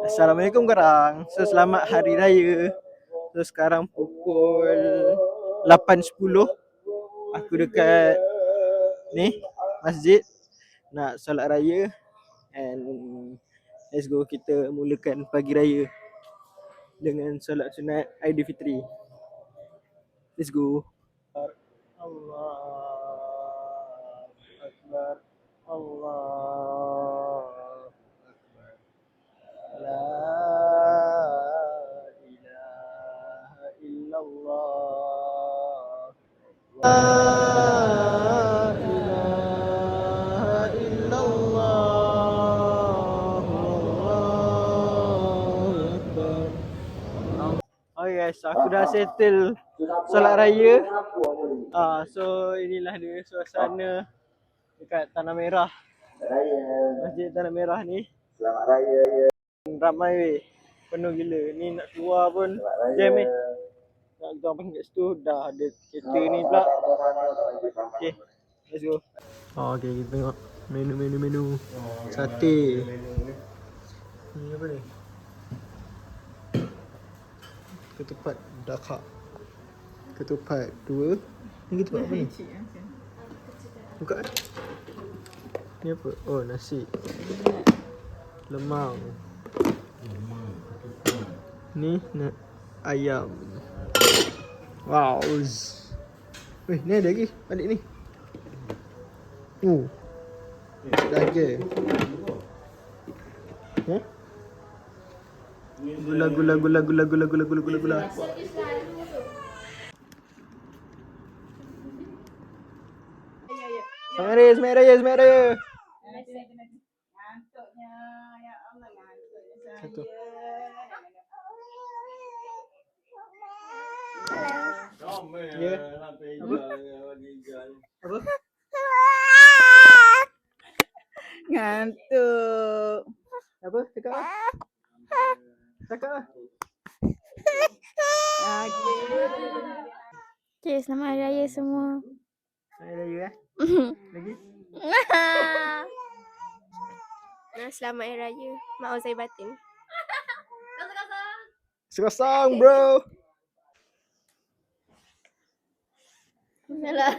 Assalamualaikum korang. So selamat hari raya. So sekarang pukul 8.10. Aku dekat ni masjid nak solat raya. And let's go, kita mulakan pagi raya dengan solat sunat Aidilfitri. Let's go. Allah Akbar. Allah Akbar. La ilaha illallah. La ilaha illallah. Allahu Akbar. Oh yes, aku dah settle solat raya. So inilah dia suasana dekat Tanah Merah. Masjid Tanah Merah ni. Selamat raya. Ramai weh. Penuh gila. Ni nak keluar pun jam ni. Nak gang pergi kat situ dah ada kereta ni pula. Okay, let's go. Okay, kita tengok menu. Sate. Ni apa ni? Ketupat dakak. Ketupat 2. Ni ketupat apa ni? Buka. Ni apa? Oh, nasi. Lemang. Ni ayam. Wow. Weh, ni ada lagi. Balik ni. Daging. Ha? Gula. Selamat raya. Ngantuknya, ya Allah, ngantuknya Satu. Ya. Apa? Ngantuk. Apa? Cakap lah. Okay, selamat hari raya semua. Hari raya Lagi? Selamat hari raya. Maaf saya batin. Sekosong bro. Yalah.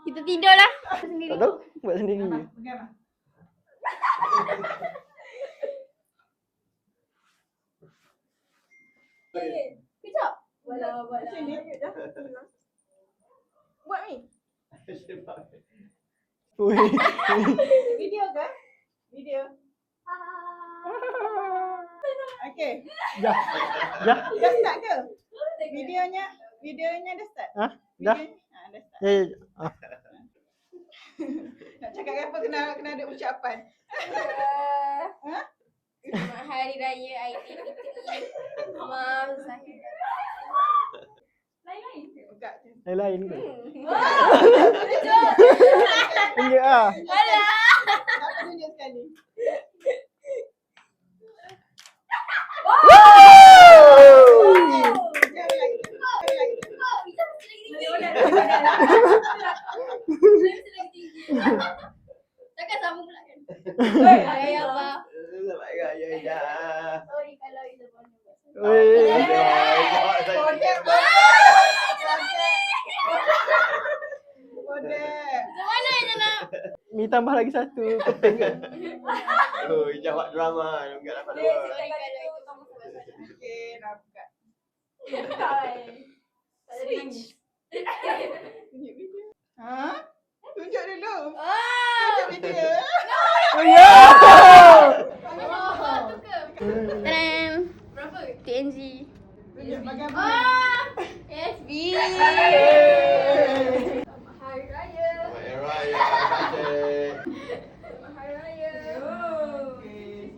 Kita tidur lah sendiri. Tak tahu, buat sendiri. Kejap. Buat sini. Buat ni. Oi. Video ke? Video. Okay. Ya. Dah start ke? Videonya dah start? Ha? Dah? Dah start. Ya. Nak cakap apa kena ada ucapan. Ha? Selamat hari raya Aidilfitri. Maaf saya. Lain-lain. Buka je. Lain ke? Tunjuk ah. Tak tunjuk sekali. Takkan sama pula kan? Ayah apa? Selamat raya dah. Sorry kalau itu bonus. Oi. Bodek. Macam mana je nak? Mi tambah lagi satu keping ke? Oh, jawab drama. Enggak dapat dua. Okey, dah buka. Tak ada nangis. Tunjuk video. Ha? Tunjuk dulu. Oh! Tunjuk video. Oh ya. Tu ke? Tadam! Berapa? TNG. Tunjuk bagaimana. Oh! SB! Yeay. Selamat Hari Raya! Selamat raya, cantik. Selamat Hari Raya! Okey.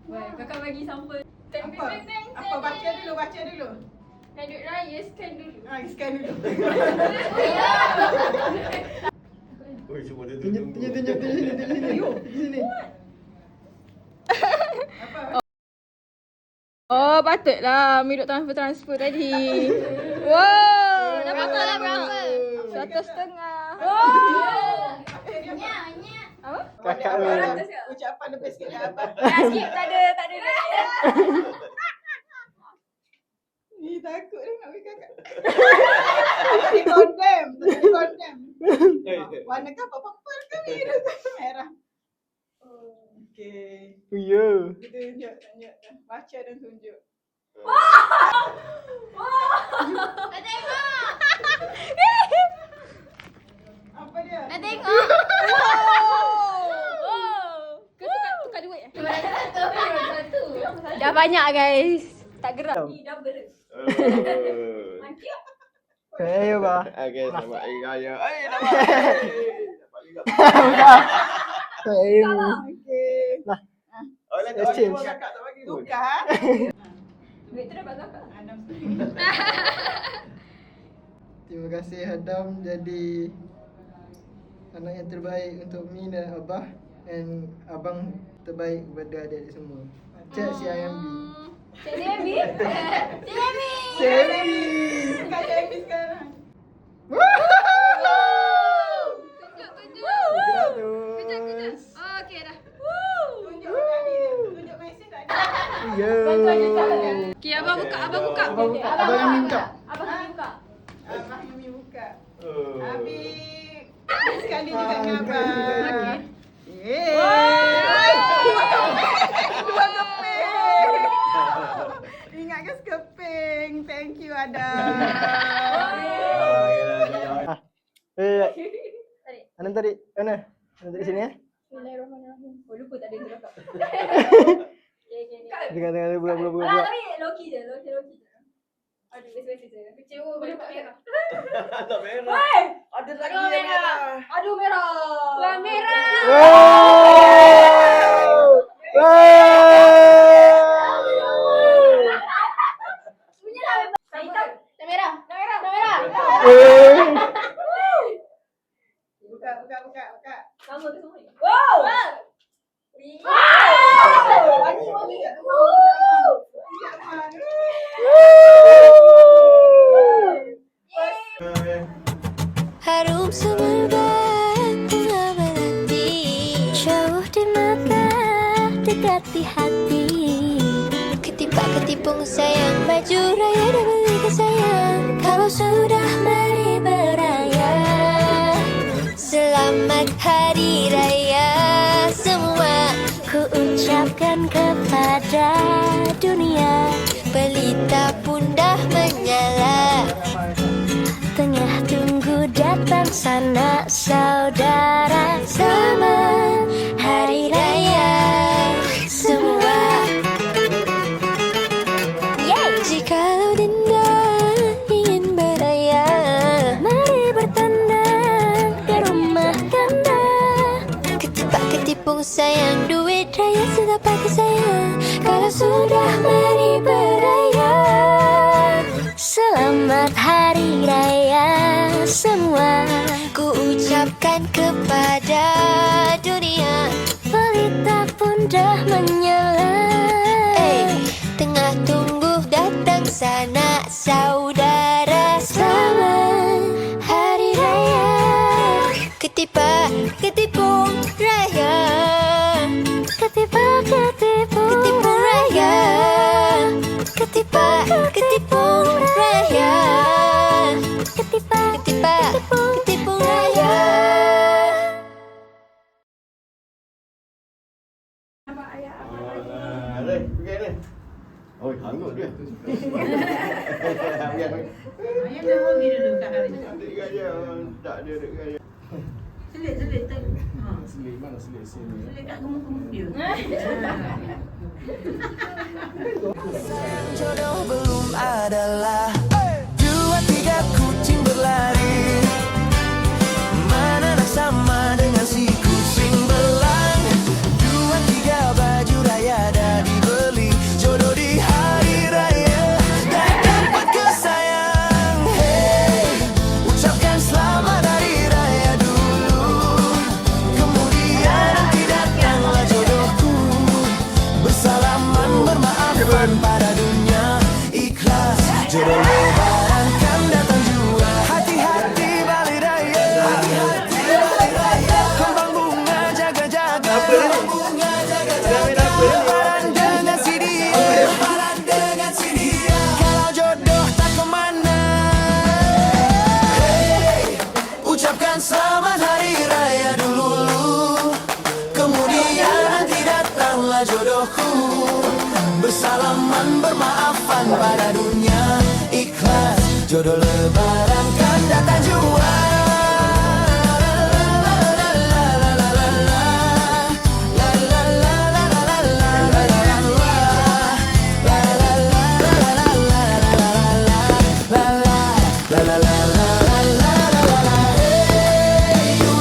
Baik, kakak bagi sampel. Teng, Apa? teng, teng, teng, Apa baca teng. dulu, baca dulu. Hari Raya, scan dulu. Scan dulu. Oi, semua dia Tunjuk sini. Apa? Oh, patutlah Ami duk transfer tadi. Wow, dapat Berapa tak lah, berapa? 1,5. Oh! Nyak, nyak. Apa? Kakak Abang lu. ada ucapan lebih sikit dari abang. Skip, tak ada. Ni takut dia nak bagi kakak. Tadi condemn. Warna kau apa purple ke biru ke merah? Okey. Ya. Tunjuk. Baca dan tunjuk. Nak tengok. Apa dia? Nak tengok. Kau tukar duit eh? Dah banyak guys. Tak gerak. Saya bah. Okey, selamat hari raya. Dapat. Dapat juga. Saya. Okey. Oh, lah, tak Exchange. bagi kakak tak bagi pun. Buka. Duit tu dapat kakak. Terima kasih Hadam jadi anak yang terbaik untuk Mi dan Abah, and abang terbaik kepada adik-adik semua. Cik si IMB. Cik Debbie. Buka JB sekarang. Gracias. Okey dah. Tunjuk tadi. Tunjuk mesej tadi. Ya. Okey, abang buka. Abang yang minta. Abang buka. Abang Yumi buka. Oh. Habis. Sekali juga dengan abang. Okey. Yeay. Dua keping. Ingatkan sekeping. Thank you Adam. Anan tarik. Mana? Anan tarik sini ya. Bismillahirrahmanirrahim. Oh, lupa tak ada tu kakak. Tengah buka. Tapi Loki je. Aduh, biasa-biasa je. Kecewa boleh tak merah. Tak merah. Ada lagi yang merah. Aduh, merah. Wah, merah. Punya lah. Hitam. Tak merah. Buka. Sama ke semua ni? Wow. Harum semerbak bunga melati, jauh di mata, dekat di hati. Ketipak ketipung sayang, baju raya dah beli ke sayang. Kalau sudah mari beraya, selamat hari raya semua. Ku ucapkan kepada dunia, pelita pun dah menyala. Tengah tunggu datang sanak saudara, selamat hari raya semua. Jikalau dinda ingin beraya, mari bertandang ke rumah kanda. Ketipak ketipung sayang, duit raya sudah pakai sayang. Kalau sudah mari beraya, selamat hari raya semua. Ku ucapkan kepada dunia, pelita pun dah menyala. Tengah tunggu datang sanak saudara, selamat hari raya. Ketipak ketipung raya, ketipak ketipung raya, ketipak ketipung raya, ketipak ketipung raya. Alih, pergi ni. Oh, hangut dia. Biar. Ayam dah hobi dulu kat hari ni. Adik gaya, tak ada adik gaya. Selit. Selit mana selit sini. Selit kat gemuk-gemuk dia. Jodoh belum adalah 2-3 kucing berlari. Mana nak sama dengan si kucing belang. 2-3 baju raya dah dibeli. Jodoh di hari raya dah dapat kesayang. Hey, ucapkan selamat hari raya dulu. Kemudian nanti datanglah jodohku. Bersalaman bermaafan pada dunia ikhlas. Jodoh lebaran kan datang juga. Hati-hati apa dah ni? Tanah merah apa dah ni? Lebaran dengan si dia, kalau jodoh tak kemana. Hey, ucapkan selamat hari raya dulu, kemudian nanti datanglah jodohku. Bersalaman bermaafan pada dunia, ikhlas jodoh lebaran kan datang jua.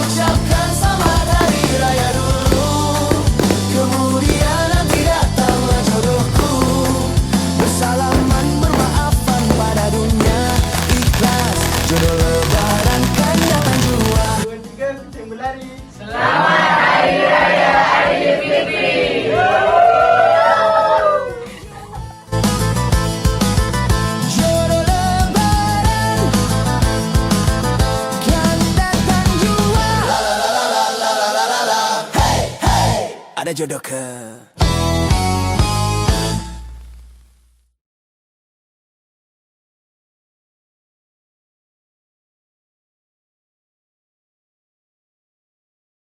Ucapkan selamat hari raya dulu, kemudian nanti datanglah jodohku. Bersalaman bermaafan pada dunia, ikhlas jodoh lebaran kan datang jua. 2, 3, kucing berlari. Jodoh lebaran kan datang jua. Hey, hey, ada jodoh ke?